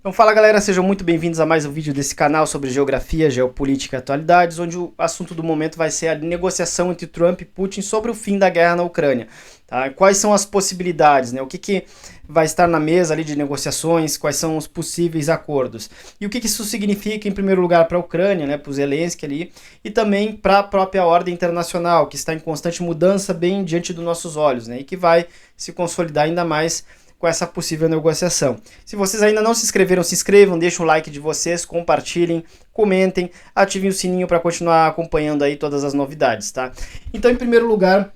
Então fala galera, sejam muito bem-vindos a mais um vídeo desse canal sobre geografia, geopolítica e atualidades, onde o assunto do momento vai ser a negociação entre Trump e Putin sobre o fim da guerra na Ucrânia. Tá? Quais são as possibilidades, né? O que vai estar na mesa ali de negociações, quais são os possíveis acordos. E o que isso significa, em primeiro lugar, para a Ucrânia, né, para o Zelensky ali, e também para a própria ordem internacional, que está em constante mudança bem diante dos nossos olhos, né, e que vai se consolidar ainda mais com essa possível negociação. Se vocês ainda não se inscreveram, se inscrevam, deixem o like de vocês, compartilhem, comentem, ativem o sininho para continuar acompanhando aí todas as novidades, tá? Então, em primeiro lugar,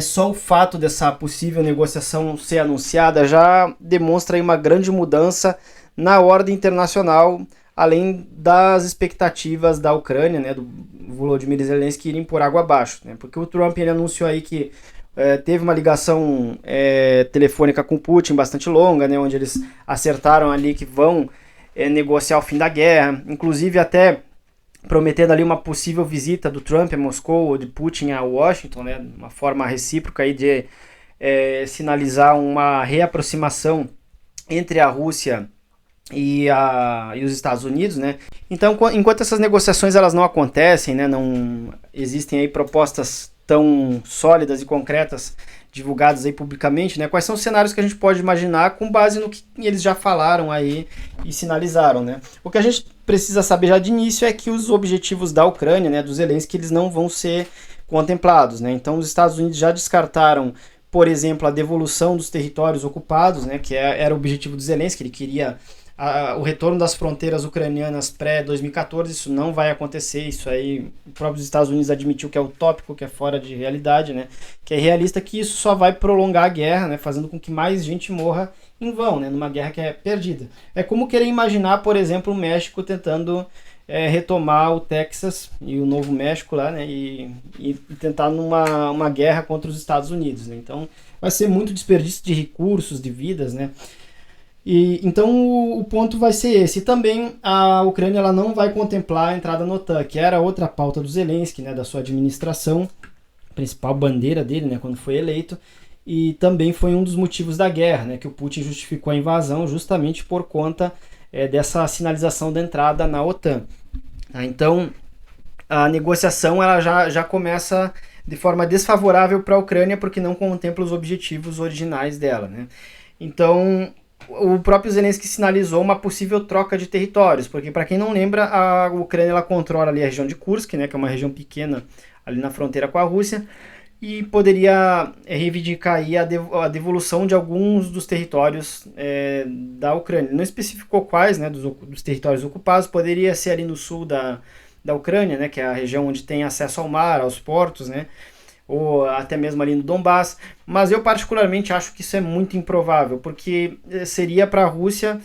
só o fato dessa possível negociação ser anunciada já demonstra aí uma grande mudança na ordem internacional, além das expectativas da Ucrânia, né, do Volodymyr Zelensky irem por água abaixo, né? Porque o Trump ele anunciou aí que teve uma ligação telefônica com Putin bastante longa, né, onde eles acertaram ali que vão negociar o fim da guerra, inclusive até prometendo ali uma possível visita do Trump a Moscou ou de Putin a Washington, né, uma forma recíproca aí de sinalizar uma reaproximação entre a Rússia e os Estados Unidos, né? Então, enquanto essas negociações elas não acontecem, né, não existem aí propostas tão sólidas e concretas divulgadas aí publicamente, né? Quais são os cenários que a gente pode imaginar com base no que eles já falaram aí e sinalizaram, né? O que a gente precisa saber já de início é que os objetivos da Ucrânia, né, dos Zelensky, eles não vão ser contemplados, né? Então, os Estados Unidos já descartaram, por exemplo, a devolução dos territórios ocupados, né, que era o objetivo do Zelensky, ele queria o retorno das fronteiras ucranianas pré-2014, isso não vai acontecer, isso aí o próprio Estados Unidos admitiu que é utópico, que é fora de realidade, né, que é realista, que isso só vai prolongar a guerra, né, fazendo com que mais gente morra em vão, né, numa guerra que é perdida. É como querer imaginar, por exemplo, o México tentando retomar o Texas e o Novo México lá, né, e tentar uma guerra contra os Estados Unidos, né. Então vai ser muito desperdício de recursos, de vidas, né. Então o ponto vai ser esse. E também a Ucrânia ela não vai contemplar a entrada na OTAN, que era outra pauta do Zelensky, né, da sua administração, principal bandeira dele, né, quando foi eleito, e também foi um dos motivos da guerra, né, que o Putin justificou a invasão justamente por conta dessa sinalização da entrada na OTAN. Então a negociação ela já começa de forma desfavorável para a Ucrânia porque não contempla os objetivos originais dela, né? Então o próprio Zelensky sinalizou uma possível troca de territórios, porque para quem não lembra, a Ucrânia ela controla ali a região de Kursk, né, que é uma região pequena ali na fronteira com a Rússia, e poderia reivindicar aí a devolução de alguns dos territórios da Ucrânia. Não especificou quais, né, dos territórios ocupados, poderia ser ali no sul da Ucrânia, né, que é a região onde tem acesso ao mar, aos portos, né, ou até mesmo ali no Donbass, mas eu particularmente acho que isso é muito improvável, porque seria para a Rússia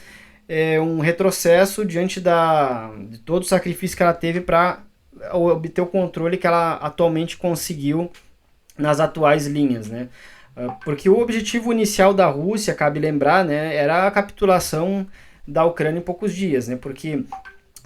um retrocesso diante de todo o sacrifício que ela teve para obter o controle que ela atualmente conseguiu nas atuais linhas, né? Porque o objetivo inicial da Rússia, cabe lembrar, né, era a capitulação da Ucrânia em poucos dias, né? Porque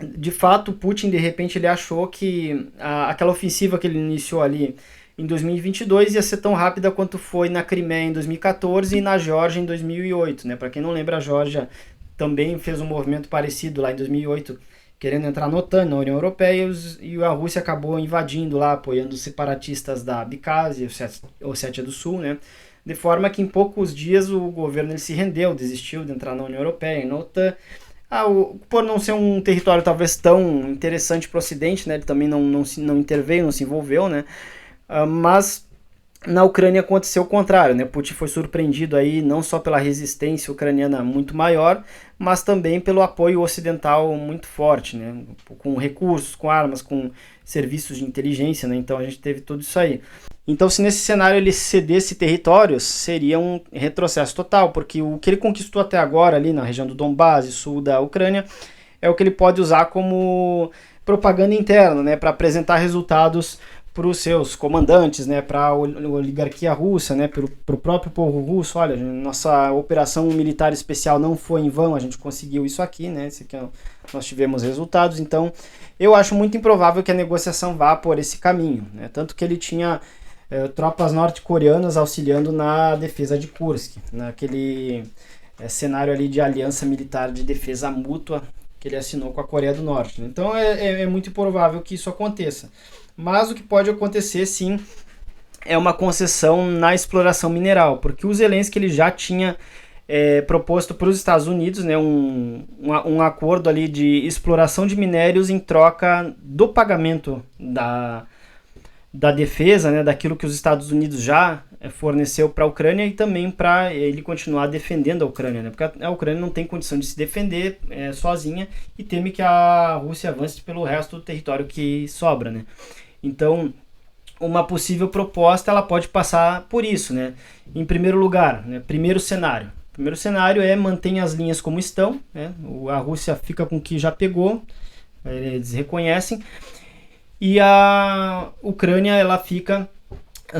de fato Putin de repente ele achou que aquela ofensiva que ele iniciou ali em 2022 ia ser tão rápida quanto foi na Crimeia em 2014 e na Geórgia em 2008, né? Para quem não lembra, a Geórgia também fez um movimento parecido lá em 2008, querendo entrar na OTAN, na União Europeia, e a Rússia acabou invadindo lá, apoiando os separatistas da Abkhazia, Ossétia do Sul, né? De forma que em poucos dias o governo ele se rendeu, desistiu de entrar na União Europeia e na OTAN. Por não ser um território talvez tão interessante para o Ocidente, né? Ele também não interveio, não se envolveu, né? Mas na Ucrânia aconteceu o contrário, né? Putin foi surpreendido aí não só pela resistência ucraniana muito maior, mas também pelo apoio ocidental muito forte, né? Com recursos, com armas, com serviços de inteligência, né? Então a gente teve tudo isso aí. Então se nesse cenário ele cedesse territórios, seria um retrocesso total, porque o que ele conquistou até agora ali na região do Donbass e sul da Ucrânia é o que ele pode usar como propaganda interna, né? Para apresentar resultados para os seus comandantes, né, para a oligarquia russa, né, para o próprio povo russo. Olha, nossa operação militar especial não foi em vão, a gente conseguiu isso aqui, né, nós tivemos resultados. Então eu acho muito improvável que a negociação vá por esse caminho, né, tanto que ele tinha tropas norte-coreanas auxiliando na defesa de Kursk, naquele cenário ali de aliança militar de defesa mútua que ele assinou com a Coreia do Norte, né? Então é muito improvável que isso aconteça. Mas o que pode acontecer, sim, é uma concessão na exploração mineral, porque o Zelensky ele já tinha proposto para os Estados Unidos, né, um acordo ali de exploração de minérios em troca do pagamento da defesa, né, daquilo que os Estados Unidos já forneceu para a Ucrânia e também para ele continuar defendendo a Ucrânia, né, porque a Ucrânia não tem condição de se defender sozinha e teme que a Rússia avance pelo resto do território que sobra, né. Então, uma possível proposta ela pode passar por isso, né. Em primeiro lugar, né, primeiro cenário é manter as linhas como estão, né? A Rússia fica com o que já pegou, eles reconhecem, e a Ucrânia ela fica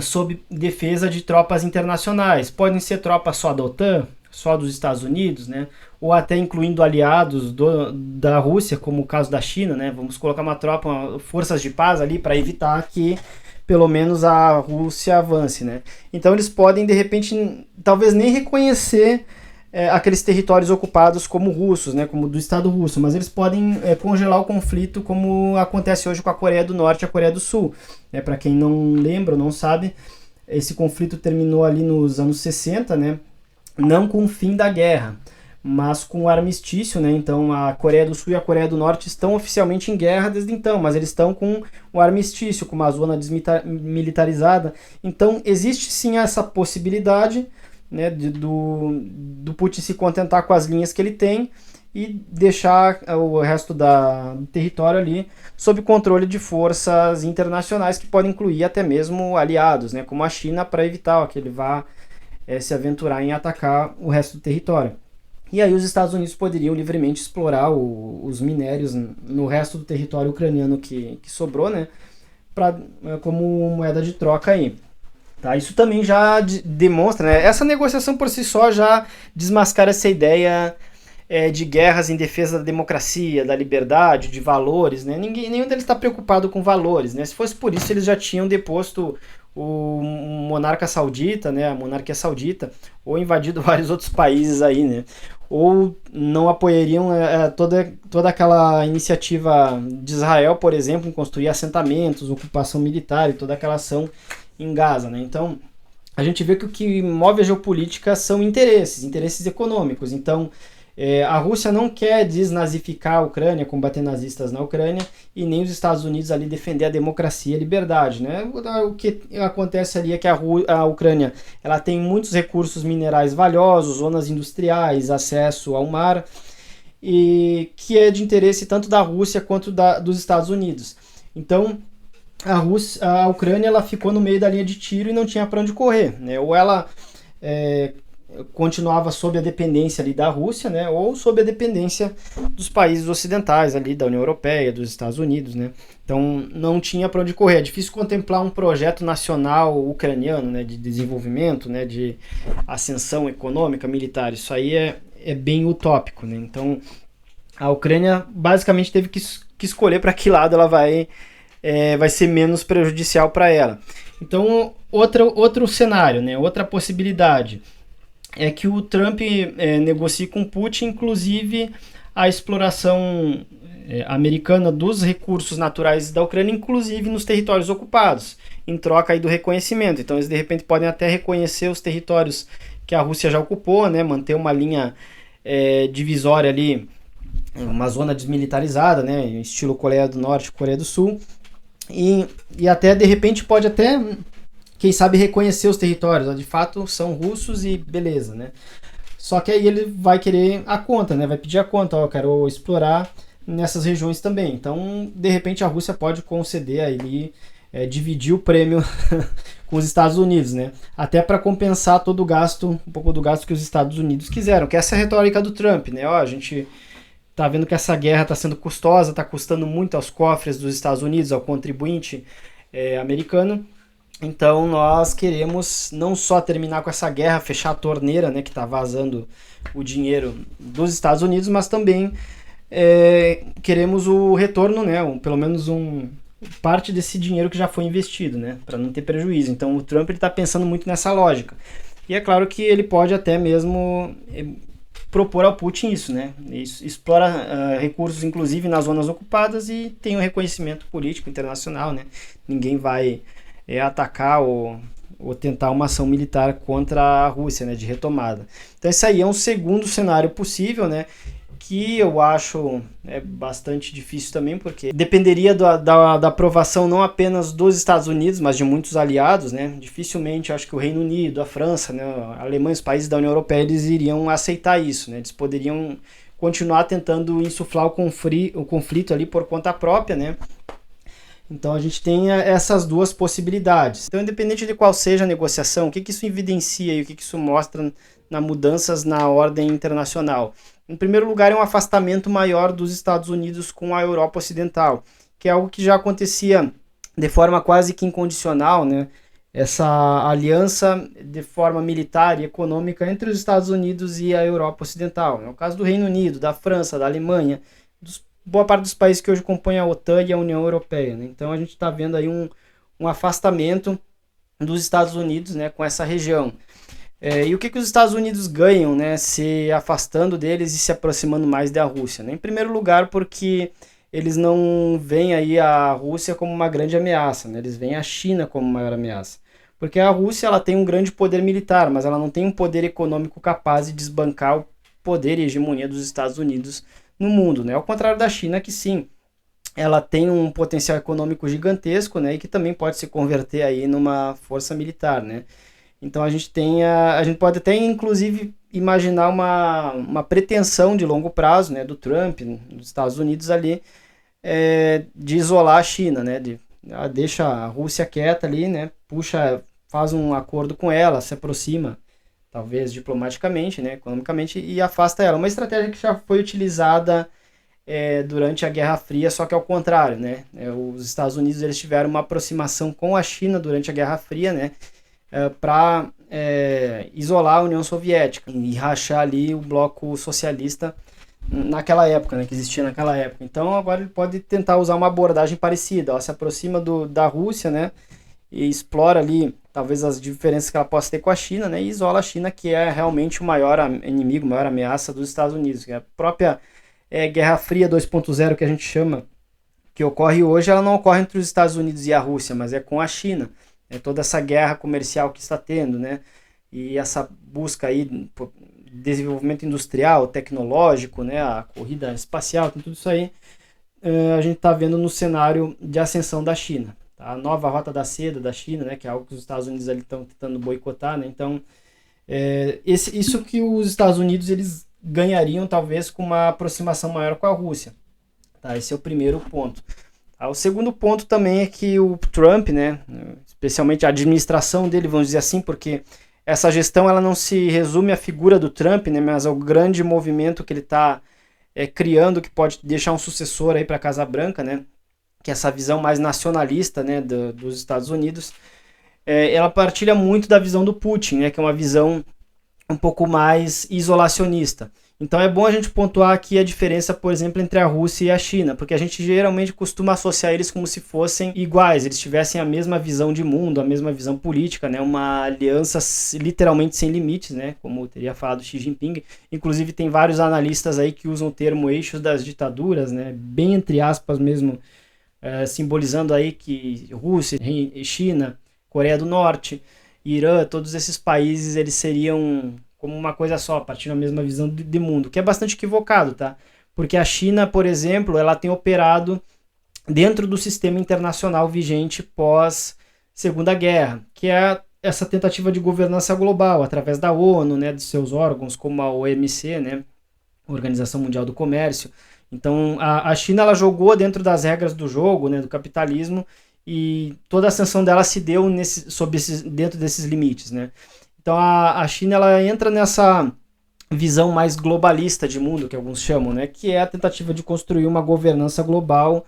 sob defesa de tropas internacionais. Podem ser tropas só da OTAN, só dos Estados Unidos, né? Ou até incluindo aliados da Rússia, como o caso da China, né? Vamos colocar uma tropa, forças de paz ali para evitar que pelo menos a Rússia avance, né? Então eles podem, de repente, talvez nem reconhecer aqueles territórios ocupados como russos, né? Como do Estado russo, mas eles podem congelar o conflito como acontece hoje com a Coreia do Norte e a Coreia do Sul. Para quem não lembra ou não sabe, esse conflito terminou ali nos anos 60, né? Não com o fim da guerra, mas com o armistício, né? Então a Coreia do Sul e a Coreia do Norte estão oficialmente em guerra desde então, mas eles estão com o armistício, com uma zona desmilitarizada. Então existe sim essa possibilidade, né, do Putin se contentar com as linhas que ele tem e deixar o resto do território ali sob controle de forças internacionais que podem incluir até mesmo aliados, né, como a China, para evitar que ele vá se aventurar em atacar o resto do território. E aí os Estados Unidos poderiam livremente explorar os minérios no resto do território ucraniano que sobrou, né, como moeda de troca aí. Tá? Isso também já demonstra, né, essa negociação por si só já desmascara essa ideia de guerras em defesa da democracia, da liberdade, de valores, né? Nenhum deles está preocupado com valores, né? Se fosse por isso, eles já tinham deposto o monarca saudita, né? A monarquia saudita, ou invadido vários outros países aí, né? Ou não apoiariam toda aquela iniciativa de Israel, por exemplo, em construir assentamentos, ocupação militar e toda aquela ação em Gaza, né? Então, a gente vê que o que move a geopolítica são interesses econômicos. Então, a Rússia não quer desnazificar a Ucrânia, combater nazistas na Ucrânia, e nem os Estados Unidos ali defender a democracia e a liberdade, né? O que acontece ali é que a Ucrânia ela tem muitos recursos minerais valiosos, zonas industriais, acesso ao mar, e que é de interesse tanto da Rússia quanto dos Estados Unidos. Então, a Ucrânia ela ficou no meio da linha de tiro e não tinha para onde correr, né? Ou ela continuava sob a dependência ali da Rússia, né, ou sob a dependência dos países ocidentais ali, da União Europeia, dos Estados Unidos, né. Então não tinha para onde correr. É difícil contemplar um projeto nacional ucraniano, né, de desenvolvimento, né, de ascensão econômica, militar. Isso aí é bem utópico, né. Então a Ucrânia basicamente teve que escolher para que lado ela vai ser menos prejudicial para ela. Então, outro cenário, né, outra possibilidade é que o Trump negocie com Putin, inclusive, a exploração americana dos recursos naturais da Ucrânia, inclusive nos territórios ocupados, em troca aí do reconhecimento. Então, eles de repente podem até reconhecer os territórios que a Rússia já ocupou, né, manter uma linha divisória ali, uma zona desmilitarizada, né, estilo Coreia do Norte e Coreia do Sul. E até, de repente, pode até, quem sabe, reconhecer os territórios. De fato, são russos e beleza, né? Só que aí ele vai querer a conta, né? Vai pedir a conta, eu quero explorar nessas regiões também. Então, de repente, a Rússia pode conceder aí, dividir o prêmio com os Estados Unidos, né? Até para compensar todo o gasto, um pouco do gasto que os Estados Unidos quiseram. Que essa é a retórica do Trump, né? A gente tá vendo que essa guerra está sendo custosa, está custando muito aos cofres dos Estados Unidos, ao contribuinte americano. Então nós queremos não só terminar com essa guerra, fechar a torneira, né, que está vazando o dinheiro dos Estados Unidos, mas também queremos o retorno, né, pelo menos parte desse dinheiro que já foi investido, né, para não ter prejuízo. Então o Trump está pensando muito nessa lógica. E é claro que ele pode até mesmo propor ao Putin isso, né? Isso explora recursos, inclusive nas zonas ocupadas, e tem um reconhecimento político internacional, né? Ninguém vai atacar ou tentar uma ação militar contra a Rússia, né? De retomada. Então esse aí é um segundo cenário possível, né? Que eu acho bastante difícil também, porque dependeria da aprovação não apenas dos Estados Unidos, mas de muitos aliados, né? Dificilmente, acho que o Reino Unido, a França, né, a Alemanha, os países da União Europeia, eles iriam aceitar isso, né? Eles poderiam continuar tentando insuflar o conflito ali por conta própria, né? Então a gente tem essas duas possibilidades. Então, independente de qual seja a negociação, o que isso evidencia e o que isso mostra nas mudanças na ordem internacional? Em primeiro lugar, é um afastamento maior dos Estados Unidos com a Europa Ocidental, que é algo que já acontecia de forma quase que incondicional, né? Essa aliança de forma militar e econômica entre os Estados Unidos e a Europa Ocidental. É o caso do Reino Unido, da França, da Alemanha, boa parte dos países que hoje compõem a OTAN e a União Europeia, né? Então a gente está vendo aí um afastamento dos Estados Unidos, né, com essa região. E o que os Estados Unidos ganham, né, se afastando deles e se aproximando mais da Rússia, né? Em primeiro lugar, porque eles não veem aí a Rússia como uma grande ameaça, né? Eles veem a China como maior ameaça. Porque a Rússia ela tem um grande poder militar, mas ela não tem um poder econômico capaz de desbancar o poder e hegemonia dos Estados Unidos no mundo, né? Ao contrário da China, que sim, ela tem um potencial econômico gigantesco, né, e que também pode se converter aí numa força militar, né? Então a gente pode até inclusive imaginar uma pretensão de longo prazo, né, do Trump, dos Estados Unidos ali, de isolar a China, né, deixa a Rússia quieta ali, né, faz um acordo com ela, se aproxima, talvez diplomaticamente, né, economicamente, e afasta ela. Uma estratégia que já foi utilizada durante a Guerra Fria, só que ao contrário, né? Os Estados Unidos eles tiveram uma aproximação com a China durante a Guerra Fria, né? Para isolar a União Soviética e rachar ali o bloco socialista naquela época, né? Que existia naquela época. Então agora ele pode tentar usar uma abordagem parecida, ó, se aproxima da Rússia, né? E explora ali talvez as diferenças que ela possa ter com a China, né? E isola a China, que é realmente o maior inimigo, a maior ameaça dos Estados Unidos. Que é a própria Guerra Fria 2.0 que a gente chama, que ocorre hoje, ela não ocorre entre os Estados Unidos e a Rússia, mas é com a China. É toda essa guerra comercial que está tendo, né? E essa busca aí por desenvolvimento industrial, tecnológico, né? A corrida espacial, tudo isso aí a gente está vendo no cenário de ascensão da China. Tá? A nova rota da seda da China, né? Que é algo que os Estados Unidos estão tentando boicotar, né? Então, isso que os Estados Unidos eles ganhariam talvez com uma aproximação maior com a Rússia. Tá? Esse é o primeiro ponto. O segundo ponto também é que o Trump, né, especialmente a administração dele, vamos dizer assim, porque essa gestão ela não se resume à figura do Trump, né, mas ao grande movimento que ele está criando, que pode deixar um sucessor aí para a Casa Branca, né, que é essa visão mais nacionalista, né, dos Estados Unidos. Ela partilha muito da visão do Putin, né, que é uma visão um pouco mais isolacionista. Então é bom a gente pontuar aqui a diferença, por exemplo, entre a Rússia e a China, porque a gente geralmente costuma associar eles como se fossem iguais, eles tivessem a mesma visão de mundo, a mesma visão política, né? Uma aliança literalmente sem limites, né? Como teria falado Xi Jinping. Inclusive tem vários analistas aí que usam o termo eixos das ditaduras, né? Bem entre aspas mesmo, simbolizando aí que Rússia, China, Coreia do Norte, Irã, todos esses países eles seriam como uma coisa só, partindo da mesma visão de mundo, que é bastante equivocado, tá? Porque a China, por exemplo, ela tem operado dentro do sistema internacional vigente pós Segunda Guerra, que é essa tentativa de governança global, através da ONU, né, de seus órgãos, como a OMC, né, Organização Mundial do Comércio. Então, a China ela jogou dentro das regras do jogo, né, do capitalismo, e toda a ascensão dela se deu dentro desses limites, né? Então a China ela entra nessa visão mais globalista de mundo, que alguns chamam, né? Que é a tentativa de construir uma governança global,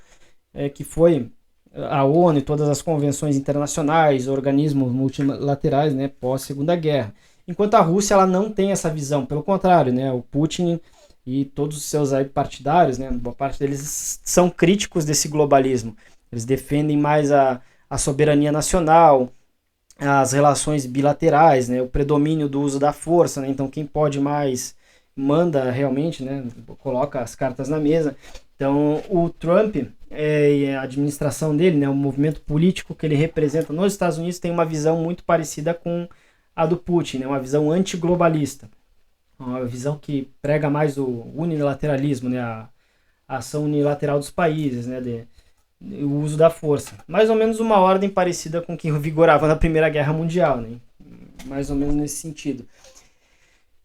que foi a ONU e todas as convenções internacionais, organismos multilaterais, né? Pós Segunda Guerra. Enquanto a Rússia ela não tem essa visão, pelo contrário, né? O Putin e todos os seus partidários, né? Boa parte deles são críticos desse globalismo. Eles defendem mais a soberania nacional, as relações bilaterais, né, o predomínio do uso da força, né, então quem pode mais, manda realmente, né, coloca as cartas na mesa. Então, o Trump e a administração dele, né, o movimento político que ele representa nos Estados Unidos tem uma visão muito parecida com a do Putin, né, uma visão antiglobalista, uma visão que prega mais o unilateralismo, né, a ação unilateral dos países, né, o uso da força. Mais ou menos uma ordem parecida com o que vigorava na Primeira Guerra Mundial, né, mais ou menos nesse sentido.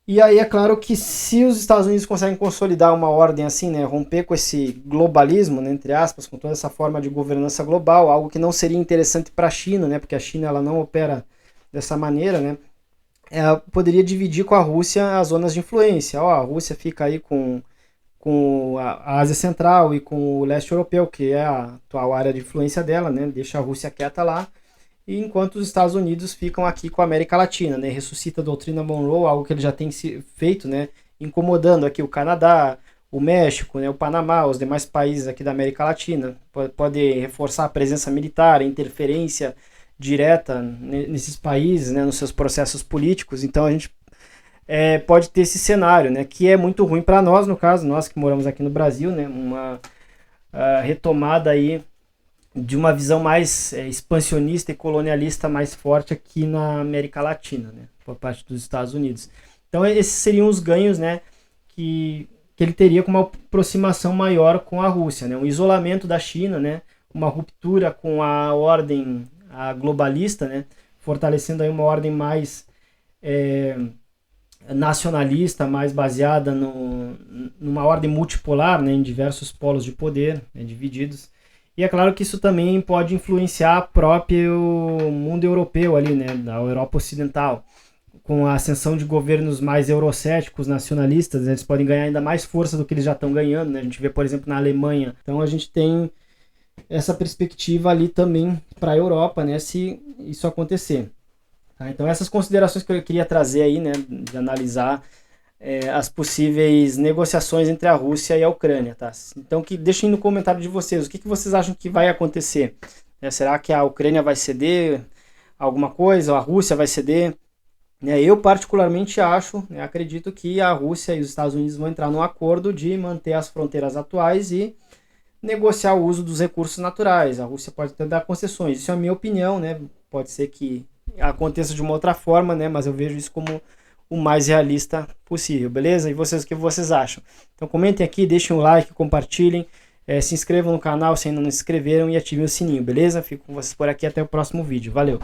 E aí é claro que se os Estados Unidos conseguem consolidar uma ordem assim, né, romper com esse globalismo, né, entre aspas, com toda essa forma de governança global, algo que não seria interessante para a China, né, porque a China ela não opera dessa maneira, né, poderia dividir com a Rússia as zonas de influência. Ó, a Rússia fica aí com a Ásia Central e com o leste europeu, que é a atual área de influência dela, né, deixa a Rússia quieta lá, e enquanto os Estados Unidos ficam aqui com a América Latina, né? Ressuscita a doutrina Monroe, algo que ele já tem feito, né? Incomodando aqui o Canadá, o México, né? O Panamá, os demais países aqui da América Latina. Pode reforçar a presença militar, a interferência direta nesses países, né? Nos seus processos políticos. Então a gente pode ter esse cenário, né? Que é muito ruim para nós, no caso, nós que moramos aqui no Brasil, né? Uma retomada aí de uma visão mais expansionista e colonialista mais forte aqui na América Latina, né, por parte dos Estados Unidos. Então esses seriam os ganhos, né, que ele teria com uma aproximação maior com a Rússia, né, um isolamento da China, né, uma ruptura com a ordem globalista, né, fortalecendo aí uma ordem mais nacionalista, mais baseada numa ordem multipolar, né, em diversos polos de poder, né, divididos. E é claro que isso também pode influenciar o próprio mundo europeu ali, né, da Europa Ocidental. Com a ascensão de governos mais eurocéticos, nacionalistas, eles podem ganhar ainda mais força do que eles já estão ganhando, né? A gente vê, por exemplo, na Alemanha. Então a gente tem essa perspectiva ali também para a Europa, né, se isso acontecer. Tá? Então essas considerações que eu queria trazer aí, né, de analisar as possíveis negociações entre a Rússia e a Ucrânia, tá? Então deixem no comentário de vocês, o que vocês acham que vai acontecer? Será que a Ucrânia vai ceder alguma coisa, ou a Rússia vai ceder? Eu particularmente acho, acredito que a Rússia e os Estados Unidos vão entrar num acordo de manter as fronteiras atuais e negociar o uso dos recursos naturais. A Rússia pode até dar concessões, isso é a minha opinião, né? Pode ser que aconteça de uma outra forma, né? Mas eu vejo isso como o mais realista possível, beleza? E vocês, o que vocês acham? Então comentem aqui, deixem um like, compartilhem, se inscrevam no canal se ainda não se inscreveram e ativem o sininho, beleza? Fico com vocês por aqui, até o próximo vídeo, valeu!